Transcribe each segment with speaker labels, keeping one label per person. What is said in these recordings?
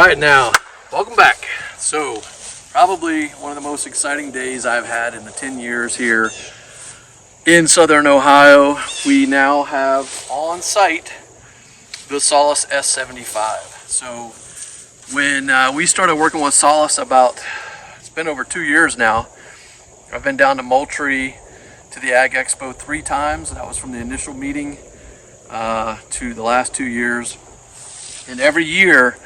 Speaker 1: Alright, now, welcome back. So, probably one of the most exciting days I've had in the 10 years here in Southern Ohio. We now have on site the Solis S75. So, when we started working with Solis it's been over 2 years now. I've been down to Moultrie to the Ag Expo 3 times. That was from the initial meeting to the last 2 years. And every year,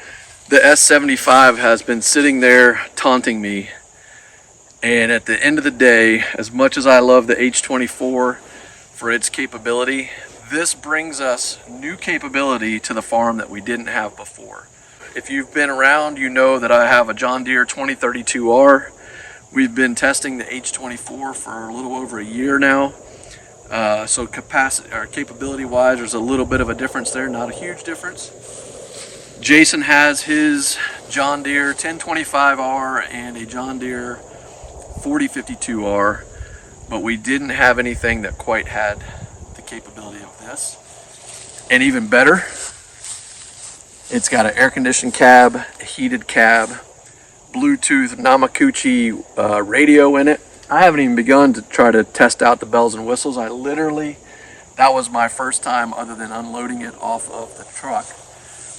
Speaker 1: the S75 has been sitting there taunting me. And at the end of the day, as much as I love the H24 for its capability, this brings us new capability to the farm that we didn't have before. If you've been around, you know that I have a John Deere 2032R. We've been testing the H24 for a little over a year now. So capacity or capability wise, there's a little bit of a difference there, not a huge difference. Jason has his John Deere 1025R and a John Deere 4052R, but we didn't have anything that quite had the capability of this. And even better, it's got an air-conditioned cab, a heated cab, Bluetooth Namakuchi radio in it. I haven't even begun to try to test out the bells and whistles. That was my first time other than unloading it off of the truck,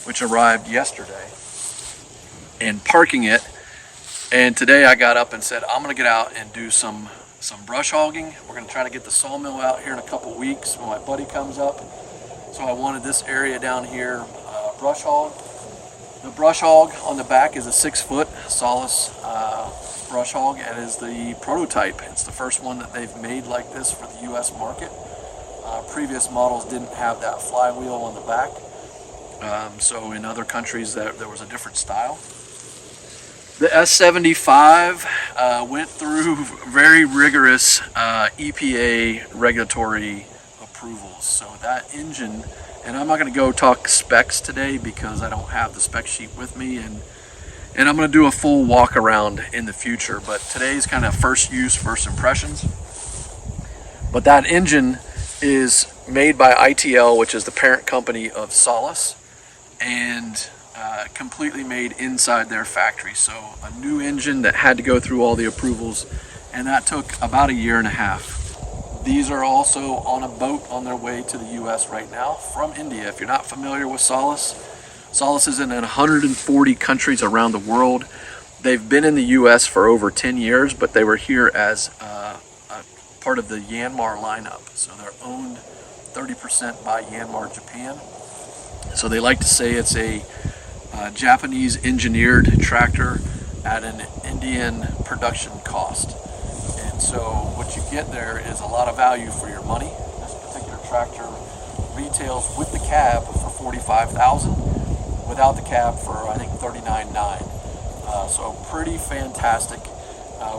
Speaker 1: which arrived yesterday, and parking it. And today I got up and said, I'm gonna get out and do some brush hogging. We're gonna try to get the sawmill out here in a couple weeks when my buddy comes up. So I wanted this area down here brush hog. The brush hog on the back is a 6-foot Solis brush hog. It is the prototype. It's the first one that they've made like this for the US market. Previous models didn't have that flywheel on the back. So in other countries there was a different style. The S75 went through very rigorous EPA regulatory approvals. So that engine, and I'm not going to go talk specs today because I don't have the spec sheet with me, and I'm going to do a full walk around in the future, but today's kind of first use, first impressions. But that engine is made by ITL, which is the parent company of Solis, and completely made inside their factory. So a new engine that had to go through all the approvals, and that took about a year and a half. These are also on a boat on their way to the US right now from India. If you're not familiar with Solis, Solis is in 140 countries around the world. They've been in the US for over 10 years, but they were here as a part of the Yanmar lineup. So they're owned 30% by Yanmar Japan. So they like to say it's a Japanese engineered tractor at an Indian production cost. And so what you get there is a lot of value for your money. This particular tractor retails with the cab for $45,000, without the cab for I think $39,900. So pretty fantastic.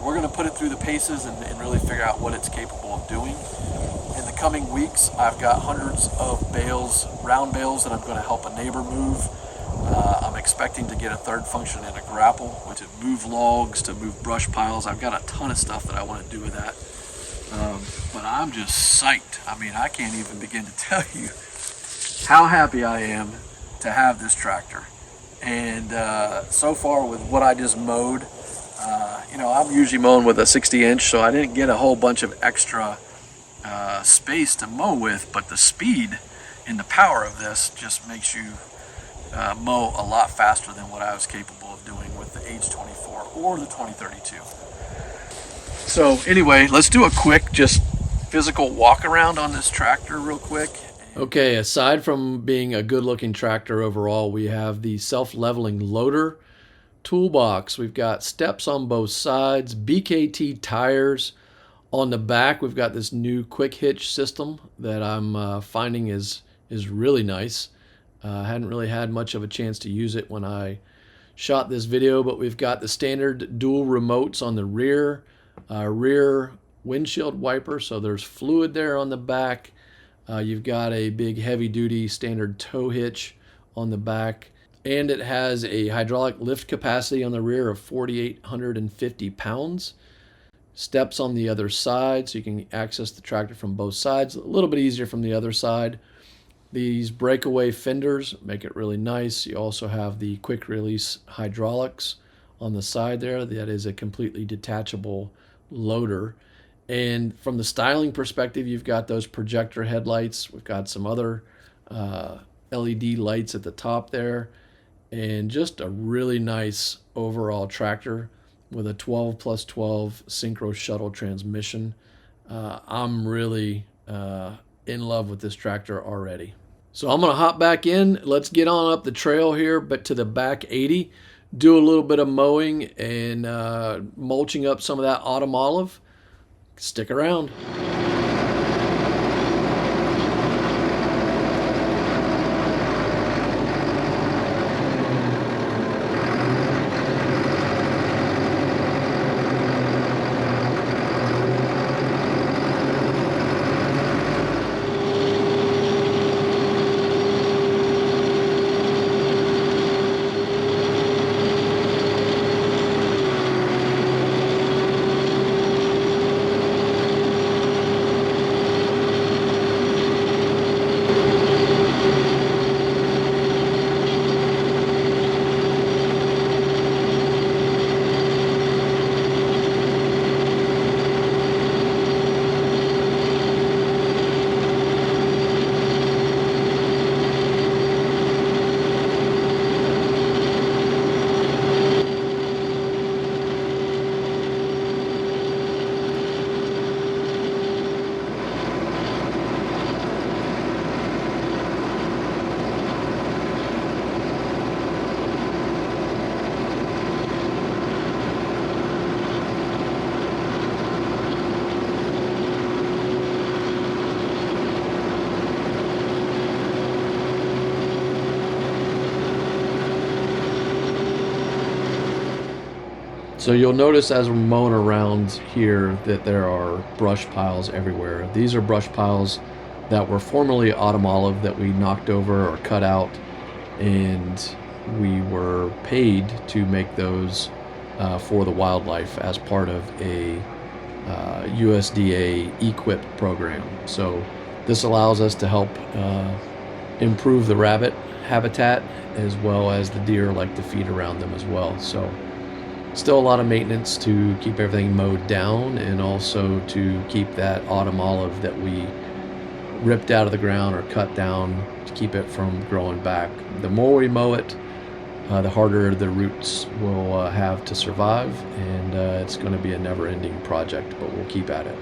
Speaker 1: We're going to put it through the paces and really figure out what it's capable of doing. In the coming weeks, I've got hundreds of bales, round bales, that I'm going to help a neighbor move. I'm expecting to get a third function in a grapple, which is move logs, to move brush piles. I've got a ton of stuff that I want to do with that. But I'm just psyched. I mean, I can't even begin to tell you how happy I am to have this tractor. And so far with what I just mowed, I'm usually mowing with a 60-inch, so I didn't get a whole bunch of extra space to mow with, but the speed and the power of this just makes you mow a lot faster than what I was capable of doing with the H24 or the 2032. So anyway, let's do a quick just physical walk around on this tractor real quick. Okay, aside from being a good looking tractor overall, we have the self-leveling loader toolbox. We've got steps on both sides, BKT tires. On the back, we've got this new quick hitch system that I'm finding is really nice. I hadn't really had much of a chance to use it when I shot this video, but we've got the standard dual remotes on the rear windshield wiper, so there's fluid there on the back. You've got a big heavy-duty standard tow hitch on the back, and it has a hydraulic lift capacity on the rear of 4,850 pounds. Steps on the other side, so you can access the tractor from both sides. A little bit easier from the other side. These breakaway fenders make it really nice. You also have the quick release hydraulics on the side there. That is a completely detachable loader. And from the styling perspective, you've got those projector headlights. We've got some other LED lights at the top there, and just a really nice overall tractor with a 12+12 synchro shuttle transmission. I'm really in love with this tractor already. So I'm gonna hop back in. Let's get on up the trail here, but to the back 80, do a little bit of mowing and mulching up some of that autumn olive. Stick around. So you'll notice as we're mowing around here that there are brush piles everywhere. These are brush piles that were formerly autumn olive that we knocked over or cut out, and we were paid to make those for the wildlife as part of a USDA EQIP program. So this allows us to help improve the rabbit habitat, as well as the deer like to feed around them as well. So still a lot of maintenance to keep everything mowed down, and also to keep that autumn olive that we ripped out of the ground or cut down to keep it from growing back. The more we mow it, the harder the roots will have to survive, and it's going to be a never-ending project, but we'll keep at it.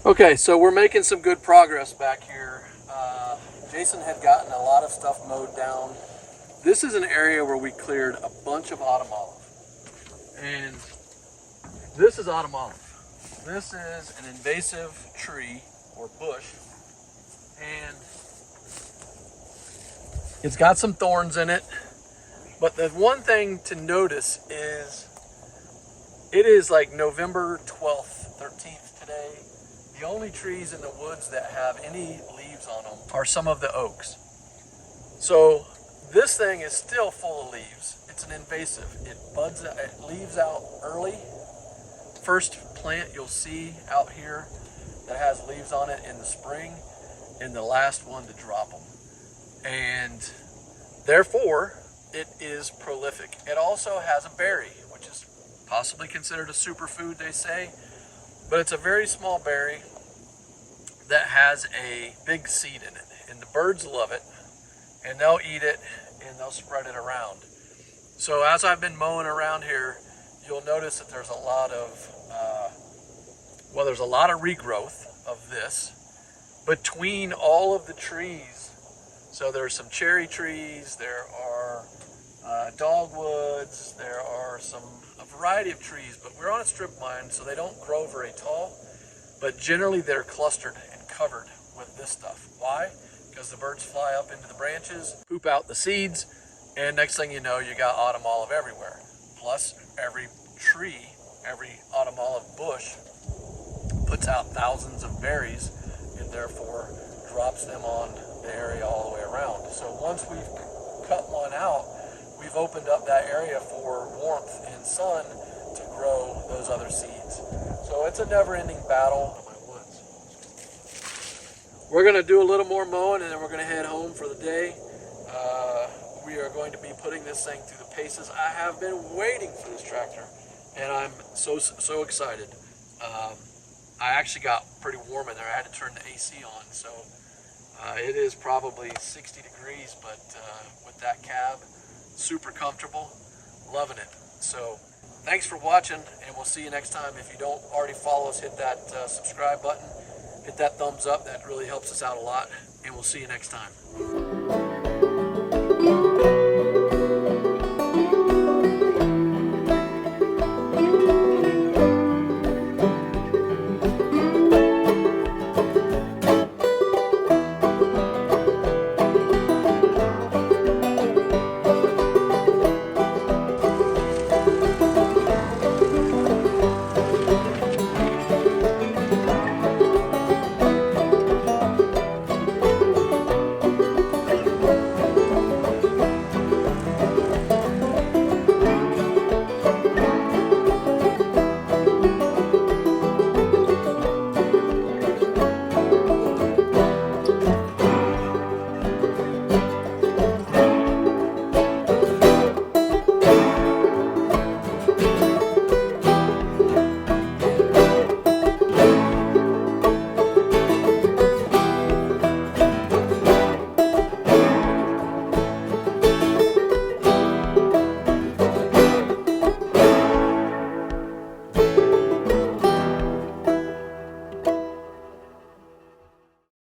Speaker 1: Okay, so we're making some good progress back here. Jason had gotten a lot of stuff mowed down. This is an area where we cleared a bunch of autumn olive. And this is autumn olive. This is an invasive tree or bush. And it's got some thorns in it. But the one thing to notice is it is like November 12th, 13th today. The only trees in the woods that have any leaves on them are some of the oaks. So this thing is still full of leaves. It's an invasive. It buds, it leaves out early. First plant you'll see out here that has leaves on it in the spring, and the last one to drop them. And therefore, it is prolific. It also has a berry, which is possibly considered a superfood, they say, but it's a very small berry that has a big seed in it, and the birds love it, and they'll eat it and they'll spread it around. So as I've been mowing around here, you'll notice that there's a lot of regrowth of this between all of the trees. So there's some cherry trees, there are dogwoods, there are a variety of trees, but we're on a strip mine, so they don't grow very tall, but generally they're clustered and covered with this stuff. Why? Because the birds fly up into the branches, poop out the seeds, and next thing you know, you got autumn olive everywhere. Plus, every tree, every autumn olive bush puts out thousands of berries, and therefore drops them on the area all the way around. So once we've cut one out, we've opened up that area for warmth and sun to grow those other seeds. So it's a never-ending battle. we're going to do a little more mowing and then we're going to head home for the day. We are going to be putting this thing through the paces. I have been waiting for this tractor, and I'm so excited. I actually got pretty warm in there. I had to turn the AC on, so it is probably 60 degrees, but with that cab, super comfortable, loving it. So thanks for watching, and we'll see you next time. If you don't already follow us, hit that subscribe button, hit that thumbs up. That really helps us out a lot, and we'll see you next time.